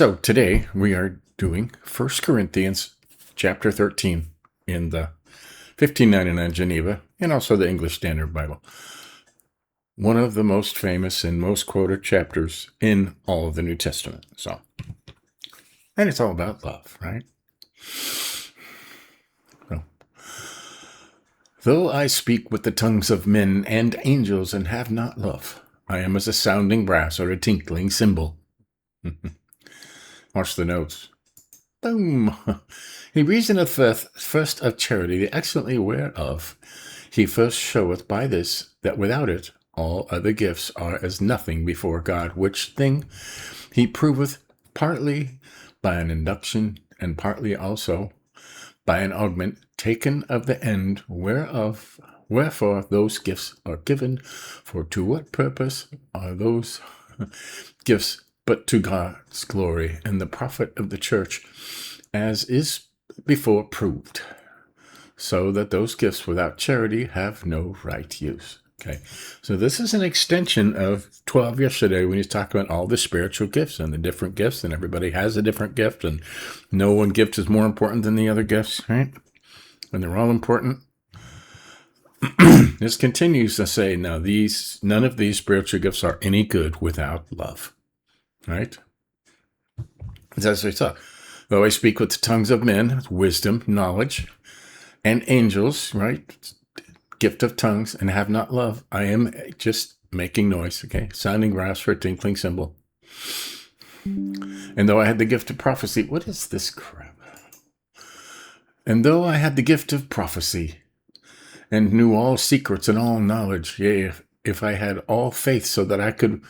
So today we are doing 1 Corinthians chapter 13 in the 1599 Geneva and also the English Standard Bible. One of the most famous and most quoted chapters in all of the New Testament. And it's all about love, right? So, though I speak with the tongues of men and angels and have not love, I am as a sounding brass or a tinkling cymbal. Watch the notes. Boom. He reasoneth first of charity, the excellently whereof he first showeth by this, that without it all other gifts are as nothing before God, which thing he proveth partly by an induction, and partly also by an augment taken of the end wherefore those gifts are given. For to what purpose are those gifts but to God's glory and the profit of the church, as is before proved, so that those gifts without charity have no right use. Okay, so this is an extension of 12 yesterday when he's talking about all the spiritual gifts and the different gifts, and everybody has a different gift, and no one gift is more important than the other gifts, right? And they're all important. This continues to say, now none of these spiritual gifts are any good without love. Right? As we saw, though I speak with the tongues of men, wisdom, knowledge, and angels, right? Gift of tongues, and have not love, I am just making noise, okay? Sounding brass for a tinkling cymbal. And though I had the gift of prophecy, what is this crap? And though I had the gift of prophecy, and knew all secrets and all knowledge, yea, if I had all faith so that I could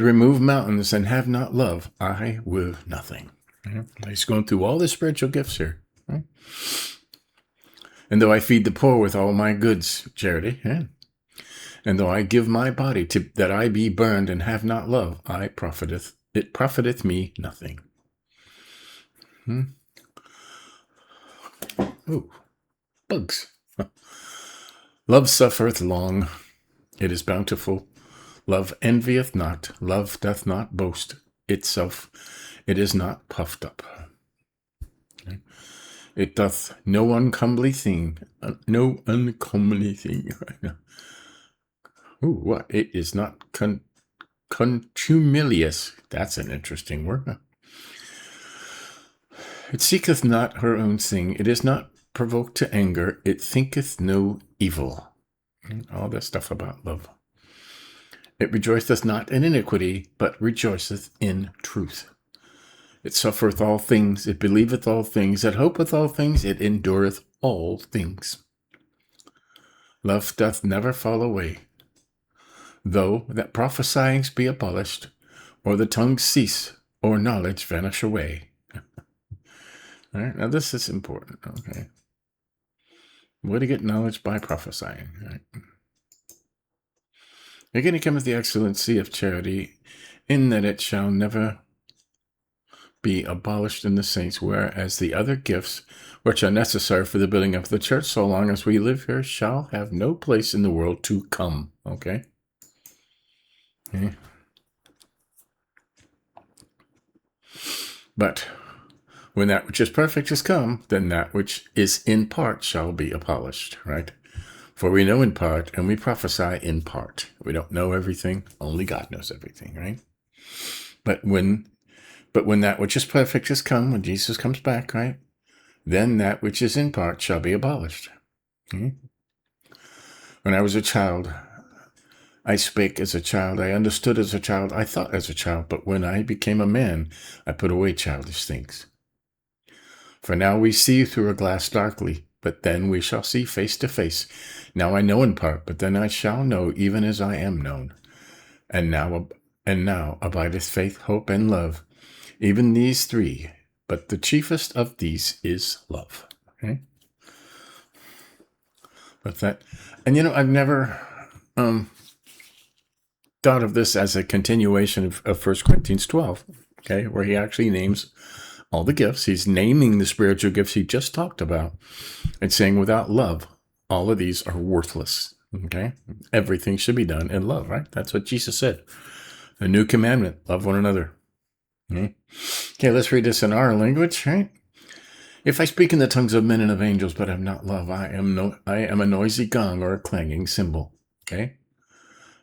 remove mountains and have not love, I were nothing. He's going through all the spiritual gifts here. Right? And though I feed the poor with all my goods, charity, and though I give my body that I be burned and have not love, it profiteth me nothing. Ooh, bugs. Love suffereth long, it is bountiful. Love envieth not, love doth not boast itself, it is not puffed up. Okay. It doth no uncomely thing. Ooh, what? It is not contumelious. That's an interesting word. It seeketh not her own thing, it is not provoked to anger, it thinketh no evil. All that stuff about love. It rejoiceth not in iniquity, but rejoiceth in truth. It suffereth all things, it believeth all things, it hopeth all things, it endureth all things. Love doth never fall away. Though that prophesying be abolished, or the tongue cease, or knowledge vanish away. All right, now this is important, okay? Where to get knowledge by prophesying, right? Again, cometh the excellency of charity, in that it shall never be abolished in the saints, whereas the other gifts, which are necessary for the building of the church, so long as we live here, shall have no place in the world to come. Okay? But when that which is perfect is come, then that which is in part shall be abolished, right? For we know in part, and we prophesy in part. We don't know everything. Only God knows everything, right? But when that which is perfect is come, when Jesus comes back, right? Then that which is in part shall be abolished. When I was a child, I spake as a child, I understood as a child, I thought as a child. But when I became a man, I put away childish things. For now we see through a glass darkly, but then we shall see face to face. Now I know in part, but then I shall know even as I am known. And now abideth faith, hope, and love, even these three. But the chiefest of these is love. Okay? I've never thought of this as a continuation of 1 Corinthians 12, okay, where he actually names all the gifts. He's naming the spiritual gifts he just talked about and saying without love, all of these are worthless. Okay? Everything should be done in love, right? That's what Jesus said. A new commandment, love one another. Okay? Okay, let's read this in our language, right? If I speak in the tongues of men and of angels, but have not love, I am a noisy gong or a clanging cymbal. Okay?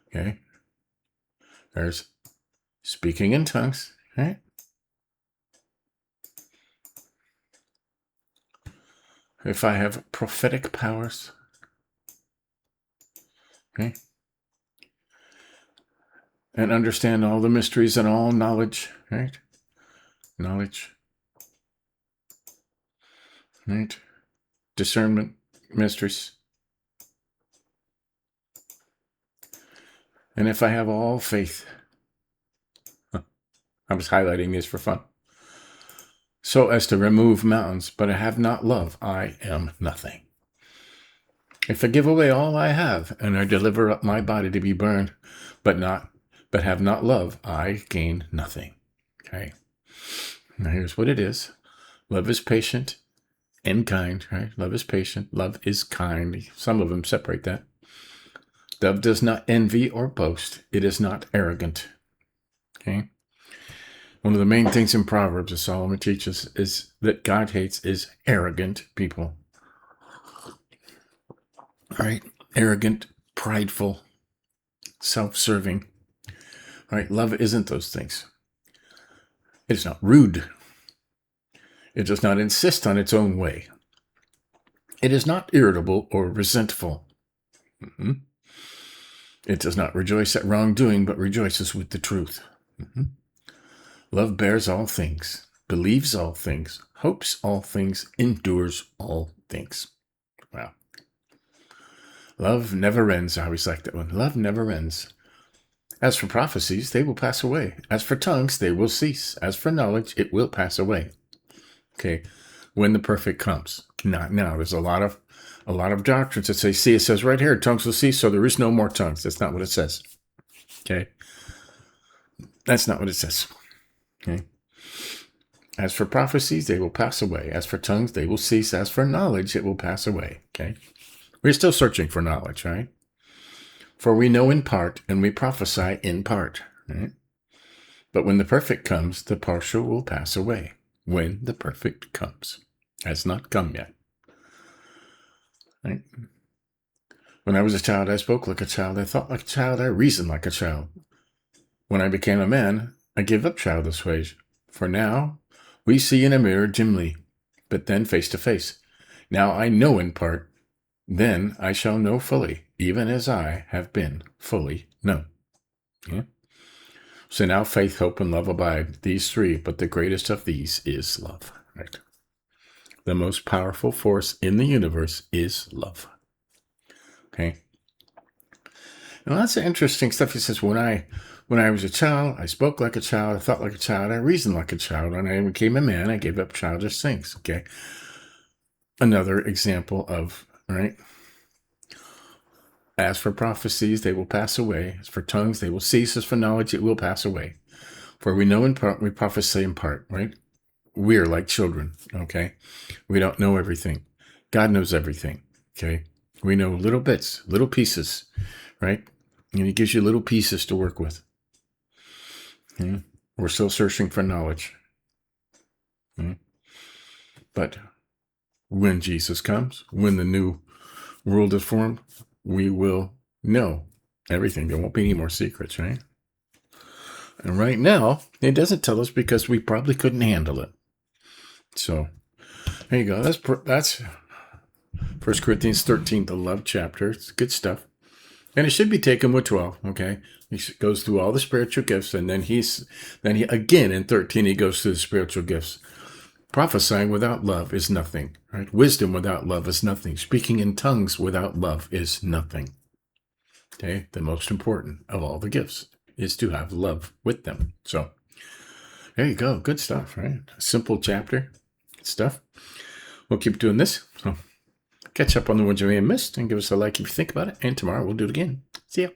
Okay. There's speaking in tongues, right? If I have prophetic powers, okay, and understand all the mysteries and all knowledge, right? Knowledge, right? Discernment, mysteries. And if I have all faith, I was highlighting this for fun, so as to remove mountains, but I have not love, I am nothing. If I give away all I have, and I deliver up my body to be burned, but have not love, I gain nothing. Okay. Now here's what it is. Love is patient and kind, right? Love is patient. Love is kind. Some of them separate that. Love does not envy or boast. It is not arrogant. Okay. One of the main things in Proverbs that Solomon teaches is that God hates is arrogant people. All right. Arrogant, prideful, self-serving. All right. Love isn't those things. It's not rude. It does not insist on its own way. It is not irritable or resentful. Mm-hmm. It does not rejoice at wrongdoing, but rejoices with the truth. Mm-hmm. Love bears all things, believes all things, hopes all things, endures all things. Wow. Love never ends. I always like that one. Love never ends. As for prophecies, they will pass away. As for tongues, they will cease. As for knowledge, it will pass away. Okay, when the perfect comes. Not now. There's a lot of doctrines that say, see, it says right here, tongues will cease, so there is no more tongues. That's not what it says. Okay, that's not what it says. Okay. As for prophecies, they will pass away. As for tongues, they will cease. As for knowledge, it will pass away. Okay, we're still searching for knowledge, right? For we know in part, and we prophesy in part. Right? But when the perfect comes, the partial will pass away. When the perfect comes. Has not come yet. Right? When I was a child, I spoke like a child. I thought like a child. I reasoned like a child. When I became a man, I gave up childish ways. For now, we see in a mirror dimly, but then face to face. Now I know in part. Then I shall know fully, even as I have been fully known. Yeah? So now faith, hope, and love abide, these three, but the greatest of these is love. Right? The most powerful force in the universe is love. Okay? And lots of interesting stuff. He says, when I was a child, I spoke like a child, I thought like a child, I reasoned like a child. When I became a man, I gave up childish things. Okay? Another example of, right? As for prophecies, they will pass away. As for tongues, they will cease. As for knowledge, it will pass away. For we know in part, we prophesy in part, right? We're like children, okay? We don't know everything. God knows everything, okay? We know little bits, little pieces, right? And he gives you little pieces to work with. Okay? We're still searching for knowledge. Okay? But when Jesus comes, when the new world is formed, we will know everything. There won't be any more secrets, right? And right now, it doesn't tell us because we probably couldn't handle it. So, there you go. That's 1 Corinthians 13, the love chapter. It's good stuff. And it should be taken with 12, okay? He goes through all the spiritual gifts, and then he again in 13, he goes through the spiritual gifts. Prophesying without love is nothing, right? Wisdom without love is nothing. Speaking in tongues without love is nothing. Okay? The most important of all the gifts is to have love with them. So, there you go. Good stuff, right? A simple chapter. Good stuff. We'll keep doing this. So, catch up on the ones you may have missed and give us a like if you think about it. And tomorrow we'll do it again. See ya.